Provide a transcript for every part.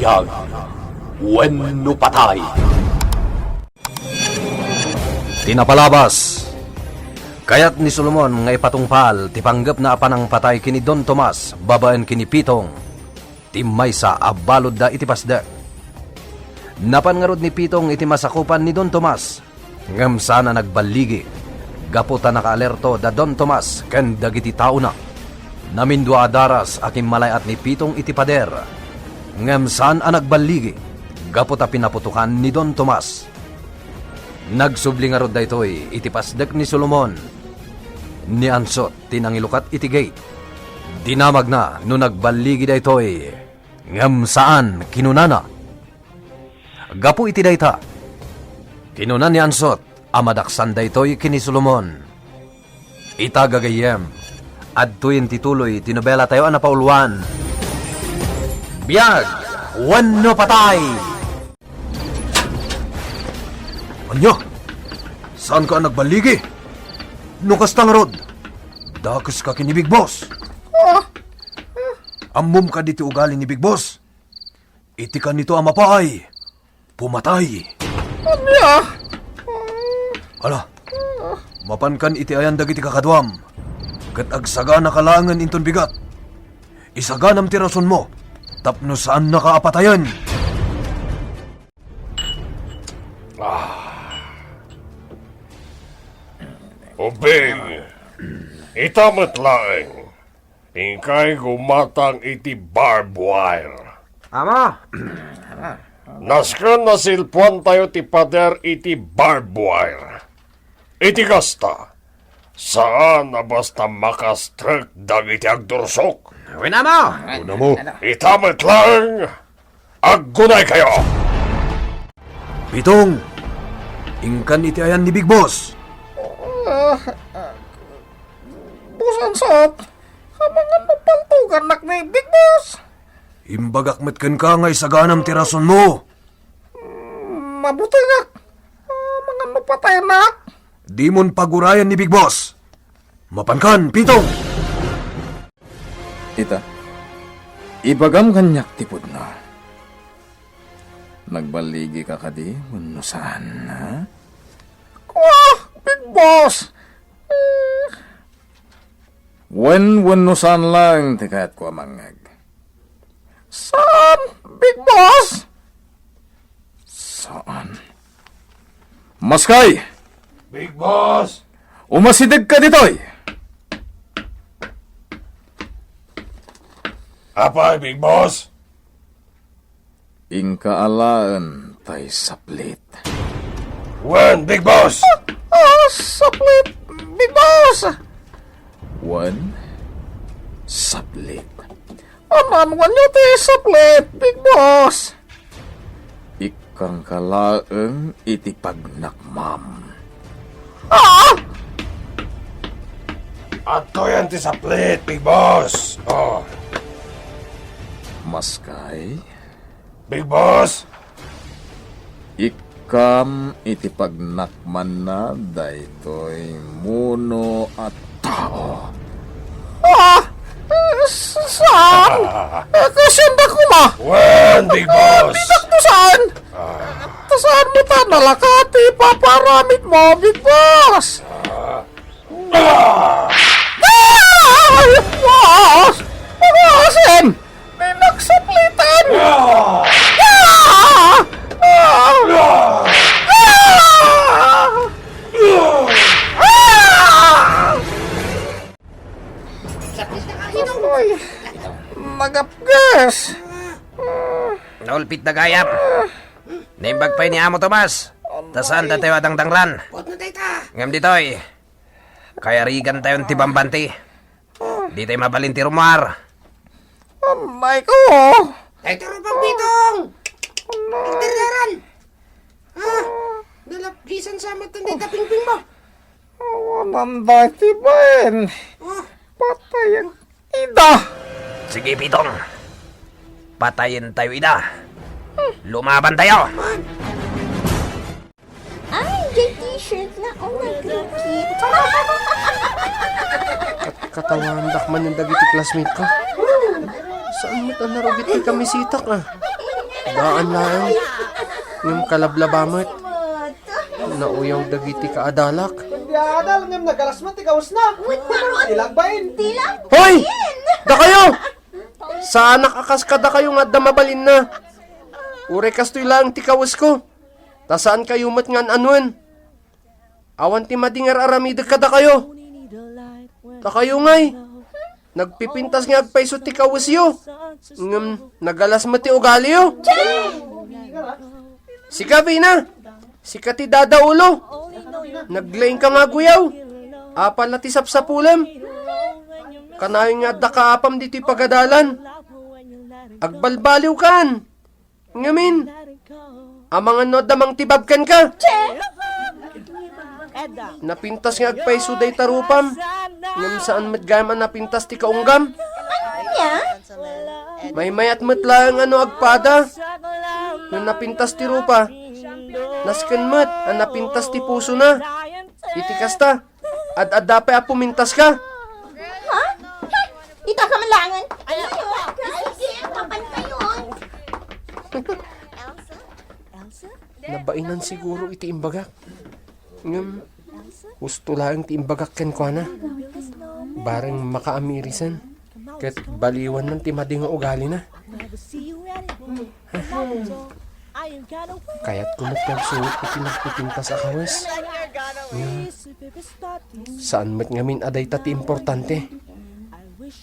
Biyag, wenno patay. Tinapalabas. Kayat ni Solomon nga ipatungpal, tipanggap na apanang patay kini Don Tomas, babaen kini Pitong. Timay sa abalod da iti pasda. Napangarod ni Pitong iti masakupan ni Don Tomas. Ngam sana nagbaligi. Gaputa nakaalerto da Don Tomas ken dagiti tao na. Namindua adaras aking malayat ni Pitong iti pader. Ngam saan ang nagbaligi. Gaputa pinaputukan ni Don Tomas. Nagsubli nga rod da ito'y iti pasdak ni Solomon. Ni ansot tinangilukat iti gate. Dinamag na no nagbaligi da ito'y ngam saan kinunana. Gapu iti dayta. Kinunan ni ansot amadaksan da ito'y kini Solomon. Itagagayem. Adto'y tituloy tinobela tayo na pauluan. Biyag, wenno patay! Anya? Saan ka nagbaligi? Nukas tang rod. Dakas ka kini Big Boss. Ammom ka dito ugali ni Big Boss. Iti ka nito amapaay. Pumatay. Anya? Ala, mapankan iti ayan dagiti kakadwam. Kat agsaga na kalangan inton bigat. Isaganam ti rason mo. Tapno saan nakaapatayan. Ubing, itamat laeng. Ingkay gumatang iti barbed wire. Ama? Naskan nasilpuan tayo ti pader iti barbed wire. Iti kasta, saan na basta makastrek dagiti agdursok? Wina mo! Una mo, itamat laeng. Aggunay kayo! Pitong, ingkan iti ayan ni Big Boss. Busan sat! Hamangan mo pantugan nak ni Big Boss! Imbagak metken ka nga isaganam ti rason mo. Mabuti nga! Hamangan mo patay nak! Di mon pagurayan ni Big Boss. Mapankan, Pitong! Ita, ibagam kanyak tipod na. Nagbaligi ka kadi, wano saan, ha? Big Boss! Wano saan lang, tikayat ko amangag. Saan? Big Boss? Saan? Maskay! Big Boss! Umasidig ka ditoy! Apay, Big Boss? Ingkaalaan tay saplit. When, Big Boss? Saplit! Big Boss! One, saplit. Anan, wanyo ti saplit, Big Boss! Ikang kalaeng iti pagnakmam. Ato yan ti saplit, Big Boss. Oh, Maskay, Big Boss? ikam iti pagnakman na daytoy muno at tao. Saan? Kasyanda ko ma! When, Big Boss? Bidak mo saan? Saan mo ta nalakati paparamit mo, Big Boss? Big Boss! Pagasin! May nagsaplitan! Magapgas! Naulpit na gayap. Naimbag pa ni Amo Tomas. Tasan da tayo adangdangran. Ngam ditoy. Kaya rigan tayo tibambanti. Di tayo mabalinti rumar. Amay ko! Ay, taro pang bitong! Interdaran! Ha? Nalapisan sa matanda tapingping mo! Wananda tibain! Patay ang ida! Sige, Pitong. Patayin tayo, Ida. Lumaban tayo. Ay, may t-shirt na. Oh my God, cute. Katawandak man yung dagiti classmate ka. Saan mo ta narugit kay kamisita ka? Daan lang. Ngam kalablabamot. Nauyaw dagiti ka adalak. Hindi adal ngam nagalas man tikawas na. Ilagbain. Hoy! Da kayo! Saan nakakas ka da kayo nga da mabalin na? Ure kastoy lang tikawas ko. Ta saan kayo mat ngan anwen? Awan ti madingar aramid ka da kayo. Da kayo ngay. Nagpipintas nga agpaiso tikawas yo. Ngam nagalas mati ugali yo. Si Kavina! Si Kati Dadaulo! Naglaing ka nga guyaw! Apal na tisap sa pulam! Kanayon nga dakaapam dito'y pagadalan! Agbalbaliw kan! Ngamin! Amang ano damang tibabkan ka! Napintas nga agpaiso day tarupam! Ngam saan matgaman napintas ti kaunggam! May mayat matlang ano agpada! Nung napintas ti rupa, nasken mat, ang napintas ti puso na. Itikas ta, ad-ad pa pumintas ka. Ha? Ita ka malangan. Ayun. Sige, kapan kayo. Nabainan siguro iti imbagak. Ngam, gusto lang ti imbagak ken kwa na. Bareng makaamirisan. Ket baliwan ng ti mading nga ugali na. Kaya't kung nagpagsuot iti nagpipintas akawes. Saan mat ngamin aday tati importante.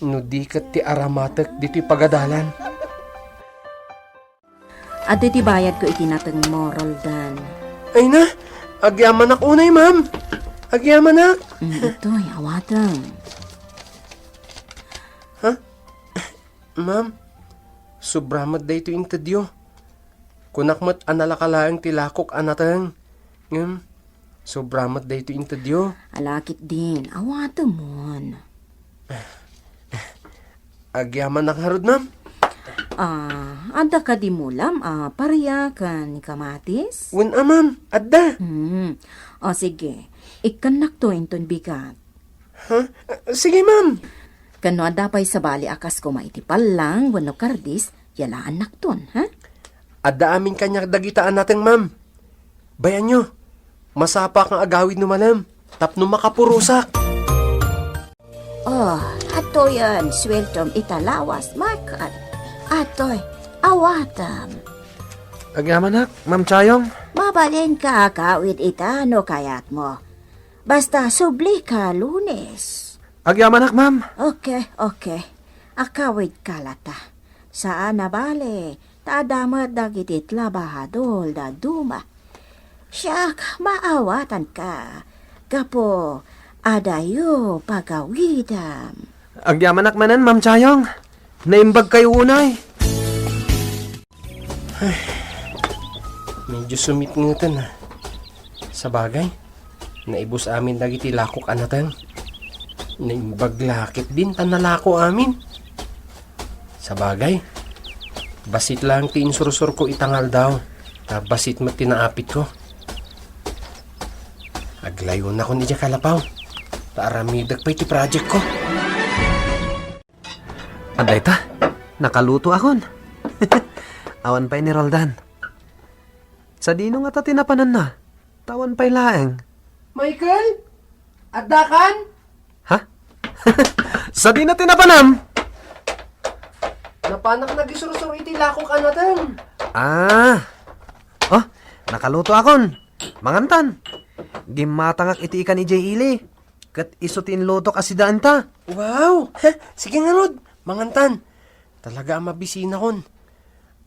No di kat ti aramatek dito'y pagadalan. At iti bayad ko itinatang moral dan. Ay na, agyaman ak unay ma'am. Agyaman ak. Ito'y awatang. Ma'am, sobramat day ito intadyo. Kunakmat analakalaang tilakok anatang. Ngam, sobramat day ito intadyo. Alakit din, awatang mon. Agyaman nakaharod, ma'am. Ada ka di mulam, pariya ka ni kamatis? Wala, ma'am. Adda. O sige, ikanak to inton bigat. Sige, ma'am. Kano adapay sa bali akas ko maitipal lang, wano kardis, yalaan nakton, ha? Adda amin kanya dagitaan natin, ma'am. Bayan nyo, masapa kang agawid no malam. Tapno makapurusak. Oh, ato yan, sweltom italawas, markat. Atoy, awatam. Agyaman nak, Ma'am Chayong. Mabalin ka kawit ita no kayat mo. Basta subli ka Lunes. Agyaman nak, Ma'am. Okay. Akawit kalata. Saan na bale? Taadamat dagitit labahadol da duma. Siyak, maawatan ka. Gapo, adayo pagawidam. Agyaman nak manan, Ma'am Chayong. Naimbag kayo unay. Medyo sumit-ngutan ha. Sa bagay, naibus amin dagiti lakok anatang. Naimbaglakit din tanalako amin. Sa bagay, basit lang ti insursur ko itangal daw. Basit mo tinaapit ko. Aglayo na ko ni Diya Kalapaw. Taaramidag pa iti project ko. Anday ta, nakaluto akon. Awan pa'y ni Roldan. Sa dino nga ta tinapanan na, tawan pa'y laeng. Michael? Addakan? Ha? Sa di na tinapanam? Napanak nagisursur iti lakok anatang. Oh, nakaluto akon. Mangantan. Gimatangak iti ikan ni Jay Ili. Kat isutin luto kasidaan ta. Wow! Sige nga Rod, mangantan. Talaga ang mabisina kon.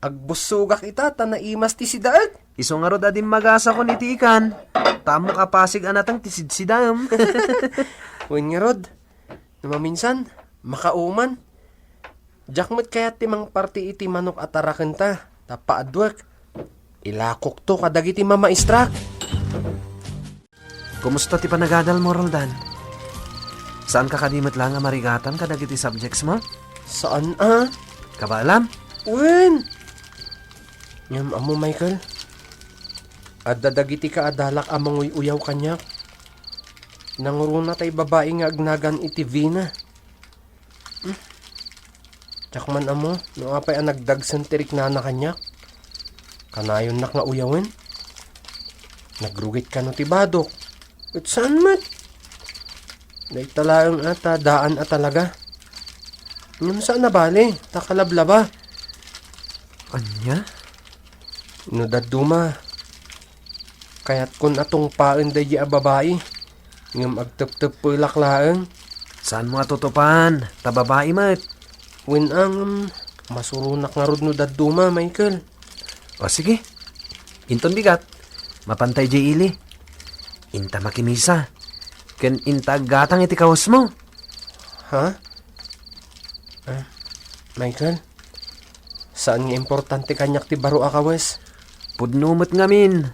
Agbusugak ita, tanaimas ti sidaat. Iso nga rod adim magasa ko ni ti ikan. Tamo kapasig anatang tisidsidam. Uwin nga Rod, namaminsan, makauman. Jakmat kaya timang parti iti manok atarakan ta. Tapaadwak. Ilakok to kadagiti mamaistrak. Kumusta ti panagadal mo, Roldan? Saan ka kadimit lang nga marigatan kadagiti subjects mo? Saan Kaba alam? Uwin! Ngam amo Michael. Adadagiti ka adalak amang uyaw kanya. Nanguruna tay babae nga agnagan iti Vina. Tsakman amo, no apay ang nagdagsan tirik na kanya. Kanayon nak nga uyawin. Nagrugit ka no tibadok. At saan mat? Naitalaang ata, daan at talaga. Ngam saan na bali? Takalablaba. Anya? No daduma. Kaya't kun atong paen dayi a babae. Ngam agtep-tep laklaang. Saan mo atutupan? Tababae mat. Win ang masurunak nga rod no daduma, Michael. O sige. Inton bigat. Mapantay jay ili. Inta makimisa. Ken inta gatang iti kawas mo. Ha? Michael? Saan nga importante kanyak ti baro akawas? Pudnumot ngamin.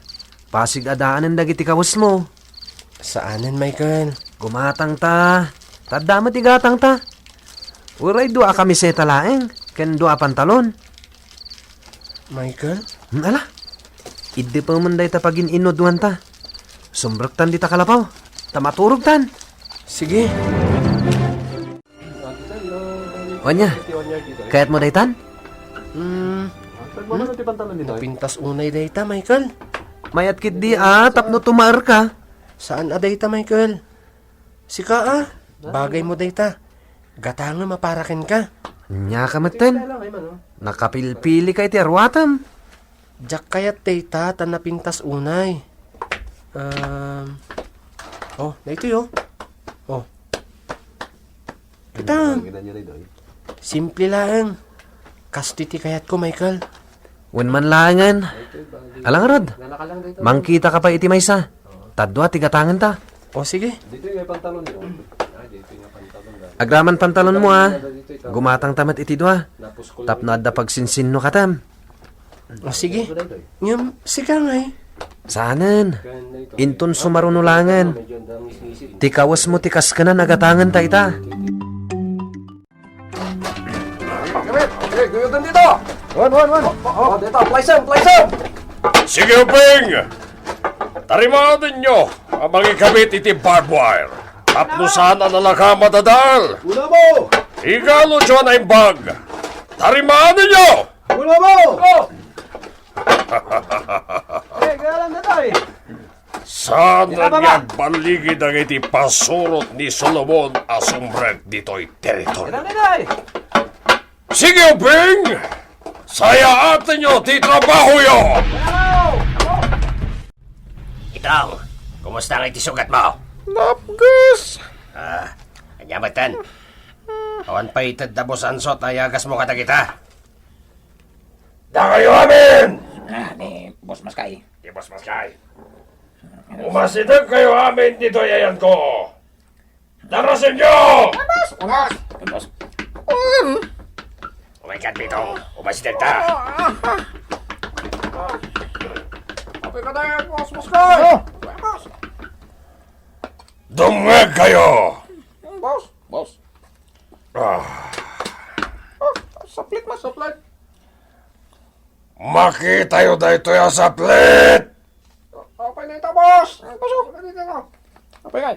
Pasig adaanan dagiti kawas mo. Saanin, Michael? Gumatang ta. Tadama ti gatang ta. Uray dua kamiseta laeng. Ken dua pantalon. Michael? Ala. Idi pa manday ta pagin inoduan ta. Sumbraktan di ta kalapaw. Tamaturog tan. Sige. Wanya. Kayat mo daytan? Napintas unay dayta, Michael. Mayat kit di tapno tumar ka. Saan a dayta, Michael? Sika bagay mo dayta. Gatanga maparakin ka. Nya ka maten. Nakapilpili kay ti arwatam. Jak kayat dayta tan napintas unay. Dayto yo. Kita. Simple lang. Kastiti kayat ko, Michael. Wen man langan. Alang rod. Mangkita ka pa iti maysa. Tadwa ti gatangan ta. Sige. Agraman pantalon mo Gumatang tamat iti dua. Tapno adda pagsinsinno katam. Sige. Ngam, sika ngay. Saanan. Inton sumarunulangan. Ti kawas mo ti kaskanan agatangan ta ita. Guyutan dito! Wan! Dito, playsam! Sige, Uping! Tarimahan nyo ang mga kabit iti barbed wire. Tapno sana nalaka matadal. Una mo! Igalo dyan ay bag. Tarimahan ninyo! Una mo! Galang na tayo! Sana niya baligid ang iti pasurot ni Solomon asumbreg dito'y teritoryo. Sige, Uping! Saya atin nyo, ti trabaho yo! Itong, kumusta ang itisugat mo? Napgas! Anyamatan. Awan pa itadabos ansot ayagas mo katagita. Da kayo amin! Ni Boss Maskay. Di Boss Maskay. Umasidag kayo amin dito yayan ko. Darasin nyo! Boss. Umaykat, Pitong. Umasidag ta. Kapit ka tayo, Boss Maskay! Dumweg kayo! Boss! Saplit. Makita yun dito yung saplit! Kapay na ito, boss! Pasok! Kapay nga!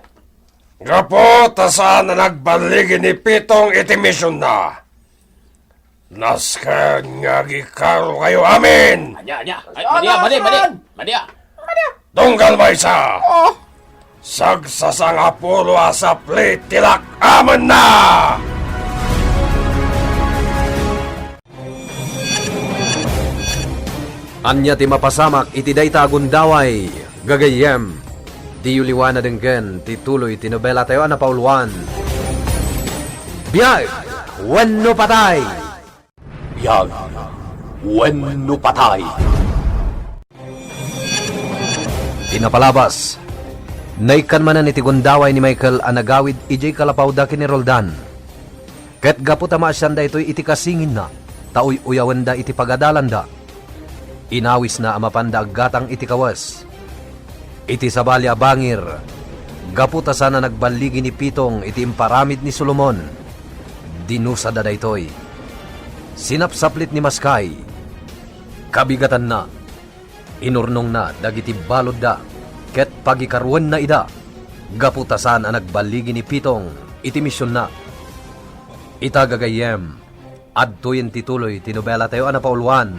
Gapo, tasaan na nagbaligin ni Pitong itimisyon na. Naska nga gikaro kayo amin! Anya. Madia. Tunggal ba isa? Sagsasang Apollo saplit tilak aman na! Anya ti mapasamak iti dayta agundaway, gagayem. Di yuliwana dengken, ti tuloy ti nobela tayo na pauluan. Biyag, wenno patay! Biyag, wenno patay. Tinapalabas, naikan manan iti gundaway ni Michael anagawid ijay kalapaw da ni Roldan. Ket gapu tama siyanda ito'y iti kasingin na, taoy uyawan da iti pagadalan da. Inawis na amapanda gatang iti kawas. Iti sabali abangir, gaputa sana nagbaligi ni Pitong iti imparamid ni Solomon. Dinusa da daytoy. Sinapsaplit ni Maskay. Kabigatan na. Inurnong na dagiti balod da. Ket pagikaruan na ida. Gaputa sana nagbaligi ni Pitong iti misyon na. Itagagayem. Adtoyin tituloy tinobela tayo anapauluan.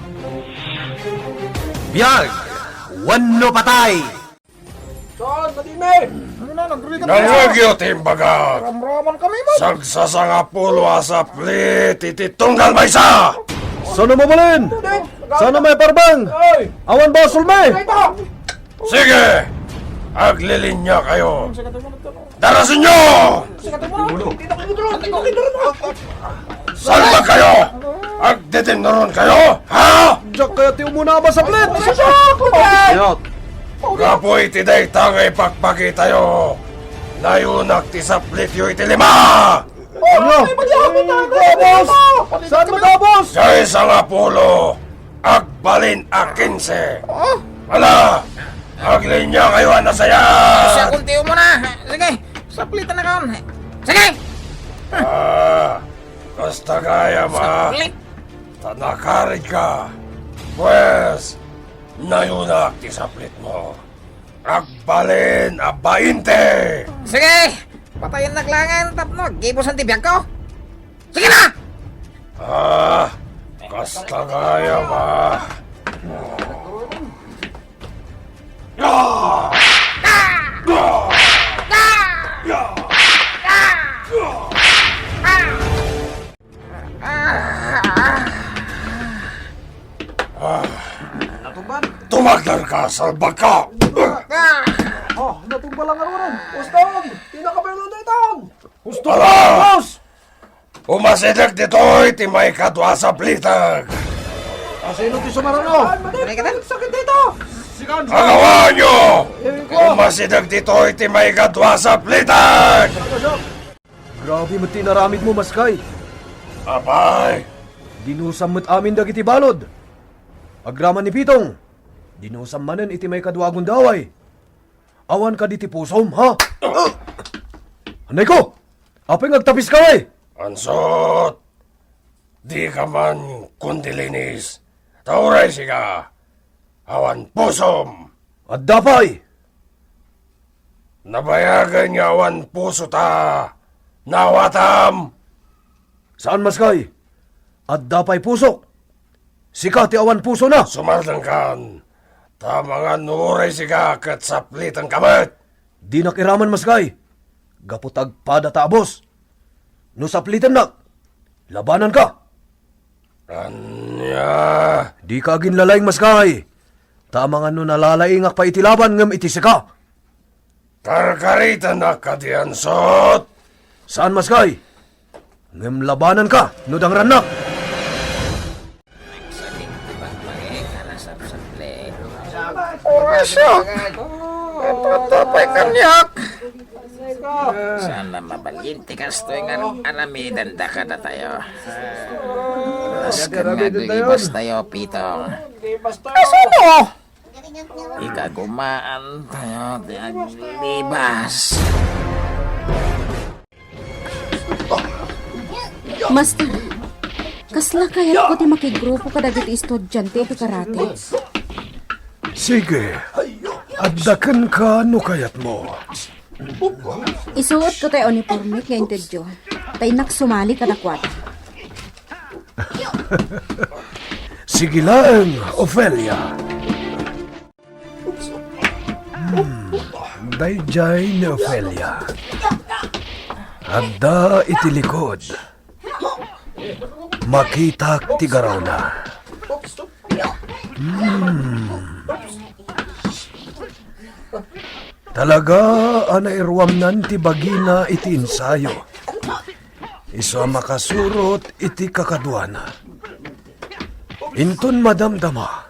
Biyag! Wano patay! Saan, madime? Ano na, nagrigat na. Nangagyo timbaga. Ramraman kami, man. Sagsasanga pulo asaplit iti tunggal maysa. Sana mabalin? Sana may parbang! Ay, Awan ba sulmay? ito. Sige, aglilinya kayo. Darasin nyo! Saan ba kayo? Agdetinoron kayo? Ha? Diyak kaya tiyo muna ba sa plit? Kapoy iti day tangay pagpagi tayo. Nayunak ti saplit yu iti lima. Ano? Dabos! Saan mo dabos? Sa isang apulo, agbalin a 15. Hala, aglinya kayo na saya. Siya kuntiyo mo na. Sige, saplitan na kaon. Sige! Basta kaya ma. Saplit! Tanakarid ka. Pues, nayunak ti saplit mo. Agbalin a 20. Sige! Patayin na klangan, tapno. Gipos ang tibiyag ko. Sige na! Basta kaya ma. Tumagdar ka, salbag ka! Oh, natumba lang ako rin. Ustang, tinakabelo na itan. Hala! Umasidag dito'y ti may kadwa sa plitag! Sino ti sumarano? May ka na? Sakit dito. Agawan nyo! Umasidag dito'y ti may kadwa sa plitag! Grabe mo tinaramid mo, Maskay. Apay! Dinusam mo't amin dagiti balod. Agraman ni Pitong. Dinusam manen iti may kadwagon daway. Awan ka diti pusom, ha? Anay ko! Apay ngagtapis ka, eh! Ansot! Di ka man kundilinis. Tauray siga. Awan pusom. At dapay! Nabayagan niya awan puso ta. Nawatam. Saan, Maskay? At dapay pusok. Sika ti awan puso na. Sumardang kan. Tama nga nuray siga kat saplit ang kamat. Di nakiraman, Maskay. Gaputag pada taabos. No saplitan na. Labanan ka. Anya. Di ka ginlalayng, Maskay. Tama nga no nalalaingak pa itilaban ngam iti sika. Karkarita na ka di ansot. Saan, Maskay? Ngam labanan ka, nudang na. Orasyo. Tatapay kanyak. Sana mabalinti ka stoy nga aramidan da ka na tayo. Mas ka naglibas tayo, Pitong. Sino? Ikagumaan tayo, di naglibas. Master, kasla kaya ko ti makigrupo ka dagiti estudyante ti karate. Sige, addakan ka no kayat mo. Isuot ko tayo uniforme nga intedyo. Tay naksumali ka dakwat. Sige lang, Ophelia. Dayjay ni Ophelia. Adda iti likod. Makitak ti garaw na. Talaga anairuam nan ti bagina iti ensayo. Isa makasurot iti kakadwana. Inton madamdama.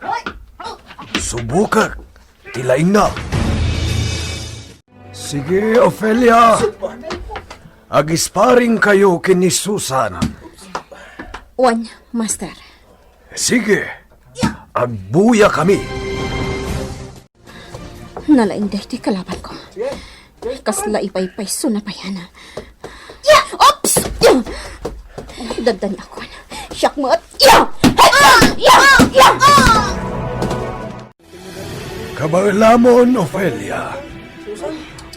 Subukak tilaing na. Sige, Ophelia. Agisparing kayo kini Susan. Wan, Master. Sige, agbuya kami. Nalaing dahi ti kalaban ko. Kasla ipaypay sunapayana. Yeah! Ops! Yeah! Dadani ako na. Siyak mo at... Yeah! Yeah! Yeah! Kabalamon, Ophelia.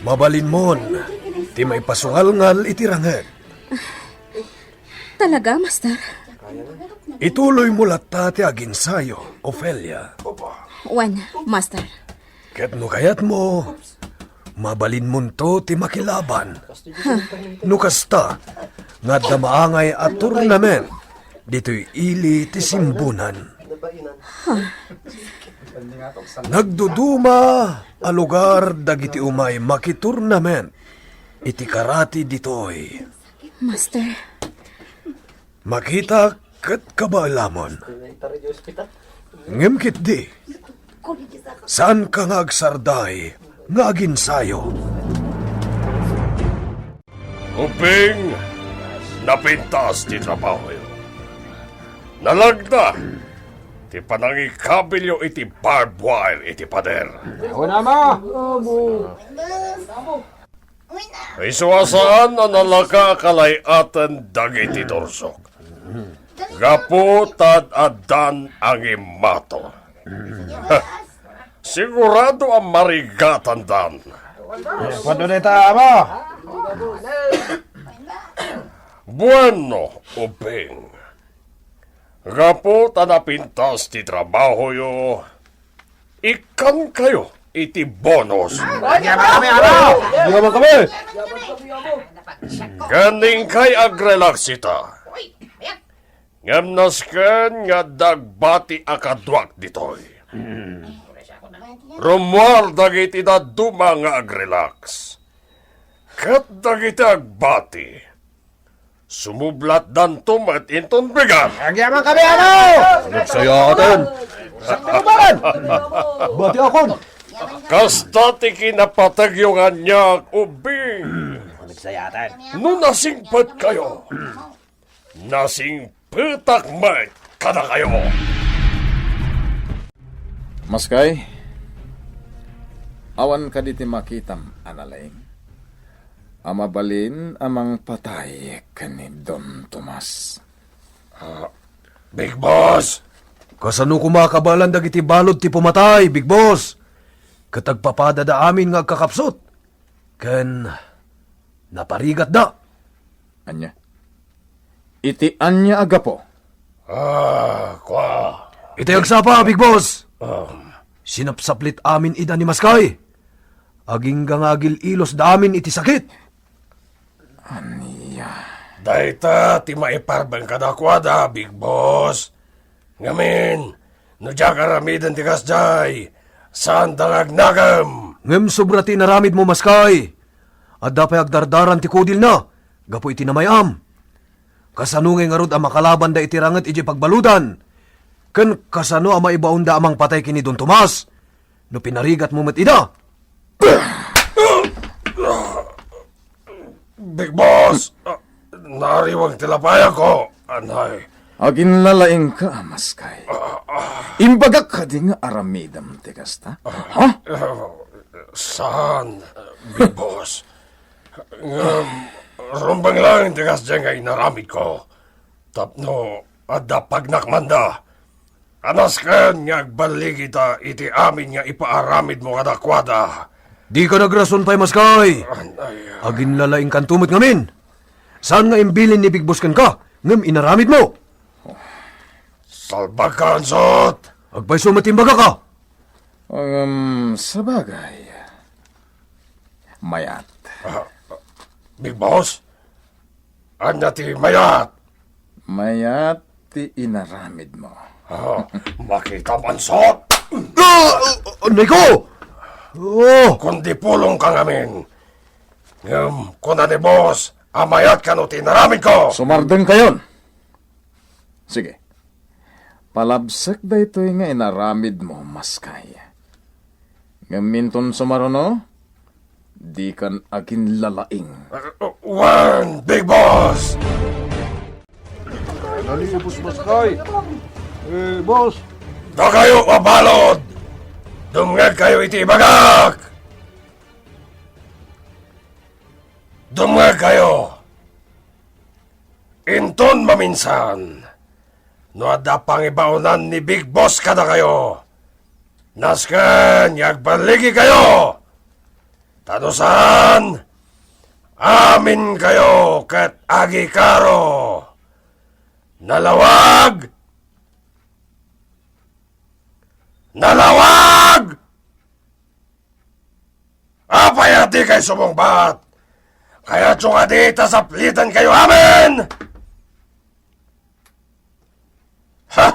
Mabalin mon, ti may pasungal-ngal itiranget. Talaga, Master? Ituloy mo lata ti aginsayo, Ophelia. Wan, master. Ket no kayat mo, mabalin mo to ti makilaban. No kasta, nga damaangay at tournament, dito'y ili ti simbunan. Nagduduma a lugar dagiti umay makitournament, iti karati ditoy. Master. Makita ket kabaalamon. Ngem kit di. Saan ka nga agsarday nga aginsayo? Uping, napintas ti trabaho yun. Nalagda, ti panangikabilyo iti barbed wire iti pader. Isuwasaan na nalaka kalayatan dagiti dorsok. Gapu tad adan ang imato. Sigurado ang marigatan dan. Pwede na ita, ama. Bueno, Uping. Gapu tanapintas ti trabaho yo. Ikan kayo iti bonus. Ganing kay agrelaksita. Ngamnasken nga dagbati akadwak ditoy. Rumuar dagiti daduma nga agrelax. Kat dagiti agbati. Sumublat dan tumat inton bigan. Agyaman kami, ano? Nagsayatan! Bati akon! Kasta ti kinapatagyogan niya ubing. No nasingpat kayo. Nasingpatak may kada kayo. Maskay, awan ka diti makitam, analaing. Amabalin amang patay kani Don Tomas. Big Boss! Kasano kumakabalan dagiti balod ti pumatay, Big Boss? Katagpapada da amin nga kakapsot. Ken naparigat da. Anya? Iti anya agapo. Kwa. Itay agsapa, Big Boss. Sinapsaplit amin ida ni Maskay. Aging gangagil ilos da amin iti sakit. Dahita ti maiparbang kadakwada, Big Boss. Ngamin, no diya karamidan ti kasjay. Saan dangagnagam? Ngem sobra ti naramid mo, Maskay. At dapay agdardaran ti kudil na. Gapo iti namayam. Kasanungay nga rod ang makalaban da iti ranget iti pagbaludan. Ken kasano ang maibaunda amang patay kini Don Tomas. No pinarigat mo met ida. Big Boss! Nariwag tilapay ako, anay. Agin lalaing ka, Maskay. Imbagak ka di nga aramidam, tikasta. Ha? Saan, Big Boss? Rumbang lang tigas dyan nga inaramid ko. Tapno, adda pagnakmanda. Anas ka nga agbalik ita iti amin nga ipaaramid mo kadakwada. Di ka nagrason pa'y, Maskay. Agin lalaing kantumot ngamin. Saan nga imbilin ni Big Boss kan ka? Ngem inaramid mo. Salbag ka, Ansot! Agpay sumatimbaga ka. Sabagay. Mayat. Big Boss? Anya ti mayat? Mayat ti inaramid mo. Makita man, Ansot! Nico! Oh! Kundi pulong ka ngamin. Kuna ni Boss, amayat ka no tinaramid ko! Sumardeng kayon. Sige. Palabsak da ito'y nga inaramid mo, Maskay. Ngaminton sumarono, di kan agin lalaing. One, Big Boss! Nalibos, Maskay. Boss. Da kayo mabalod! Dumngag kayo iti bagak! Dumngag kayo! Inton maminsan, no adda pangibaunan ni Big Boss kada kayo. Nasken, yagbaligi kayo! Tanusan, amin kayo ket agi karo. Nalawag! Nalawag! Apay ati kay sumungbat. Kaya tsunga di tasaplitan kayo amin! Ha?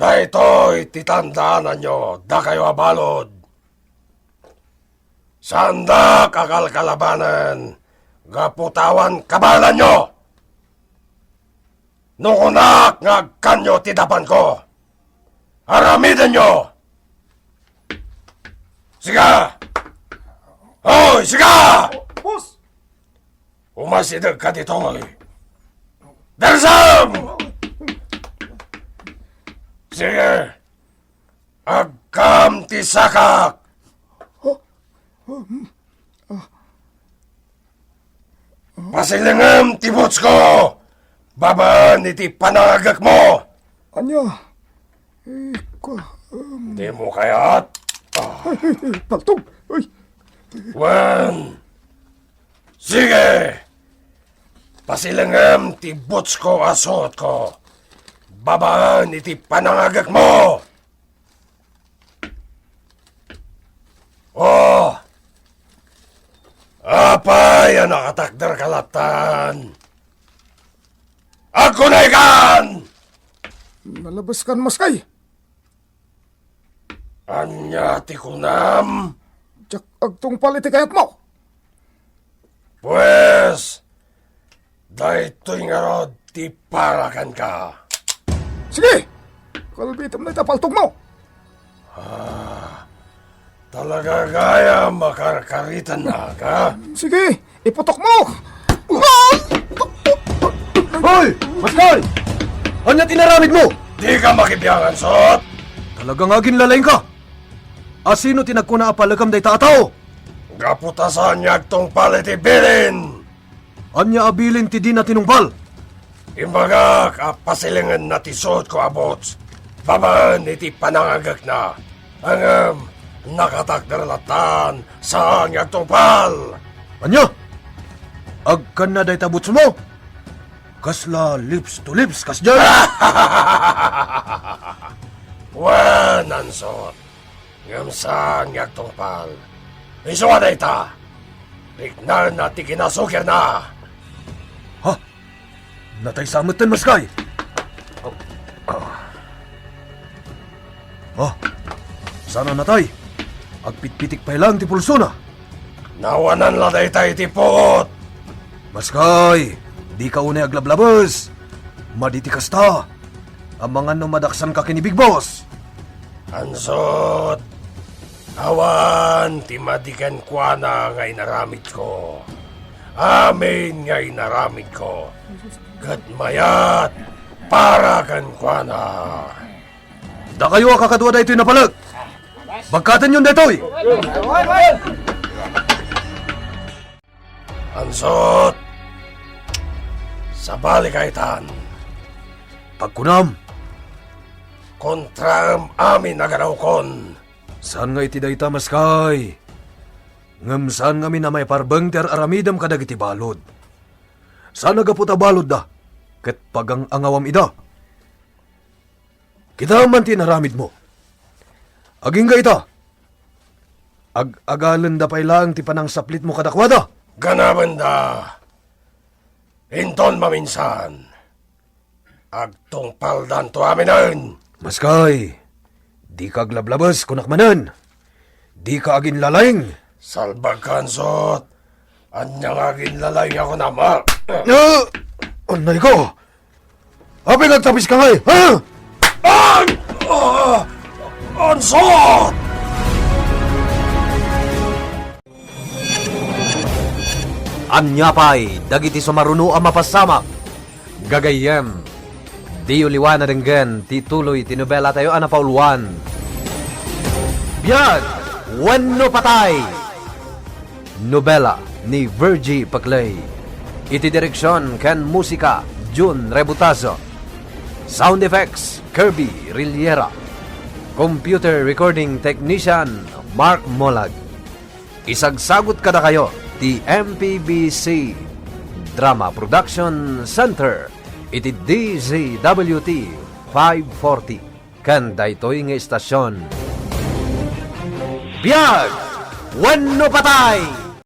Dahito'y titandaanan nyo, da kayo abalod. Sanda kakal kalabanan, gaputawan kabalan nyo. Nukunak nga kanyo titapan ko. Aramidan nyo! Siga! Hoy, siga! Boss! Umasidag ka dito ngayon. Darsam! Sige. Agkam ti sakak. Pasilingam ti buts ko. Babaan iti panangagak mo. Anya? Di mo kaya't. Paltog! Ay! Wan. Sige. Pasilingam ti buts ko asot ko. Babaan iti panangagak mo. Oh. Apay ang nakatakder kalatan. Ako na ikan! Nalabas kan, Maskay! Anya ti kunam? Tsak agtong paliti kayat mo! Pues, dahito'y nga rod ti parakan ka. Sige! Kalbitam na itapaltog mo! Talaga gaya makarkaritan na ka? Sige! Iputok mo! Hoy! Maskay! Anya tinaramid mo? Di ka makibiyangan, Sot! Talagang agin lalaing ka! Asino tinagkuna apalagam day tatao? Gaputasan niya tong paliti bilin! Anya abilin ti di na tinungpal? Imbaga, kapasilingan na ti Sot ko abots. Baban iti panangagak na. Ang nakatakderlatan sa niya tong pal. Anya? Agkan na day tabuts mo? Kasla lips to lips kas dyan? Wanan, Sot. Ngamsa niya tong pal. Isuwa na ita. Riknar na ti kinasukir na. Ha? Natay samutan, Maskay! Sana natay? Agpitpitik pa lang ti pulso na. Nawanan la day tayo ti pot. Maskay, di ka unay aglablabas. Maditi kasta. Ang mga numadaksan ka kini Big Boss. Ansot. Awan, timadikan kwa na ngay naramit ko. Amin ngay naramit ko. Gatmayat, para kan kwa na. Da kayo akakadwa da ito'y napalag. Bagkatan yun da ito'y. Ansot. Sa balikaitan. Pagkunam, Kontra amin nagaraw kon. saan nga iti dayta, Maskay? Ngam saan nga mi na may parbang ter aramidam kadag iti balod. Saan nagaputa balod da? Ket pagang angawam ida. Kita man tinaramid mo. Aging ga ita. Ag-agalan da pay lang ti panang saplit mo kadakwada. Ganaban da. Inton maminsan. Agtong paldan to aminan. Maskay, di ka aglablabas kunakmanan. Di ka agin lalaing. Salbag kansot. Anyang agin lalay ako naman. Anay ko! Api nagtapis ka ngay, ha? Ansot! Anyapay, dagiti sumaruno ang mapasamak. Gagayem, di uliwan na denggan, tituloy tinubela tayo anapauluan. Biyag, wano patay! Nobela ni Virgie Paclay. Iti direksyon ken musika, Jun Rebutazo. Sound effects, Kirby Riliera. Computer recording technician, Mark Molag. Isagsagot kada kayo, ti MPBC Drama Production Center. Iti DZWT 540 kan daytoy nga istasyon. Biyag! Wenno patay!